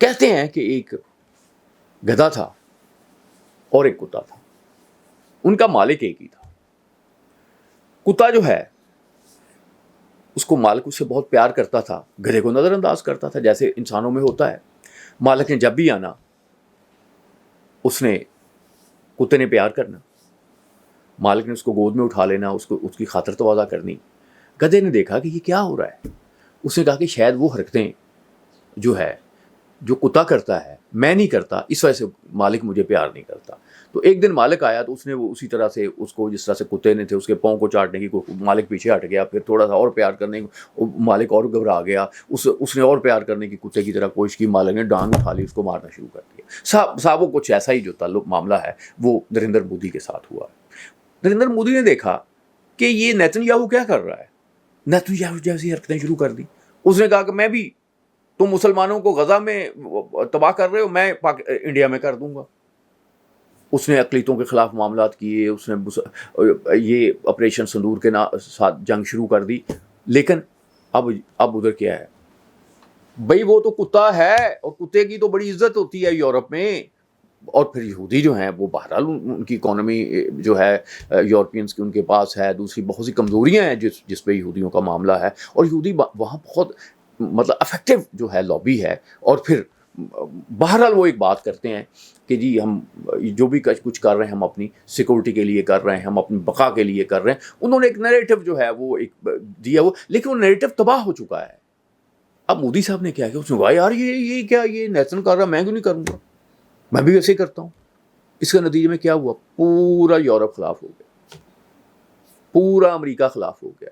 کہتے ہیں کہ ایک گدھا تھا اور ایک کتا تھا، ان کا مالک ایک ہی تھا۔ کتا جو ہے اس کو مالک اس سے بہت پیار کرتا تھا، گدھے کو نظر انداز کرتا تھا، جیسے انسانوں میں ہوتا ہے۔ مالک نے جب بھی آنا اس نے کتے نے پیار کرنا، مالک نے اس کو گود میں اٹھا لینا، اس کی خاطر تواضع کرنی۔ گدھے نے دیکھا کہ یہ کیا ہو رہا ہے، اس نے کہا کہ شاید وہ حرکتیں جو کتا کرتا ہے میں نہیں کرتا، اس وجہ سے مالک مجھے پیار نہیں کرتا۔ تو ایک دن مالک آیا تو اس نے وہ اسی طرح سے اس کو، جس طرح سے کتے نے تھے اس کے پاؤں کو چاٹنے کی، مالک پیچھے ہٹ گیا، پھر تھوڑا سا اور پیار کرنے کی، مالک اور گھبرا گیا، اس نے اور پیار کرنے کی کتے کی طرح کوشش کی، مالک نے ڈانگ اٹھا لی، اس کو مارنا شروع کر دیا۔ صاحب وہ کچھ ایسا ہی جو تعلق معاملہ ہے وہ نریندر مودی کے ساتھ ہوا۔ نریندر مودی نے دیکھا کہ یہ نیتن یاہو کیا کر رہا ہے، نیتن یاہو جیسی حرکتیں شروع کر دی۔ اس نے کہا کہ میں بھی، تم مسلمانوں کو غزہ میں تباہ کر رہے ہو، میں انڈیا میں کر دوں گا۔ اس نے اقلیتوں کے خلاف معاملات کیے، اس نے یہ آپریشن سندور کے ساتھ جنگ شروع کر دی۔ لیکن اب ادھر کیا ہے بھئی، وہ تو کتا ہے اور کتے کی تو بڑی عزت ہوتی ہے یورپ میں، اور پھر یہودی جو ہیں وہ بہرحال ان کی اکانومی جو ہے یورپینز کی ان کے پاس ہے، دوسری بہت سی کمزوریاں ہیں جس پہ یہودیوں کا معاملہ ہے، اور یہودی وہاں بہت مطلب افیکٹو جو ہے لابی ہے۔ اور پھر بہرحال وہ ایک بات کرتے ہیں کہ جی ہم جو بھی کچھ کر رہے ہیں ہم اپنی سیکورٹی کے لیے کر رہے ہیں، ہم اپنی بقا کے لیے کر رہے ہیں۔ انہوں نے ایک نیریٹو جو ہے وہ ایک دیا، لیکن وہ نیریٹو تباہ ہو چکا ہے۔ اب مودی صاحب نے کیا اس نے کہا یار یہ کیا، یہ نیتن کر رہا، میں کیوں نہیں کروں گا، میں بھی ویسے ہی کرتا ہوں۔ اس کے نتیجے میں کیا ہوا، پورا یورپ خلاف ہو گیا، پورا امریکہ خلاف ہو گیا،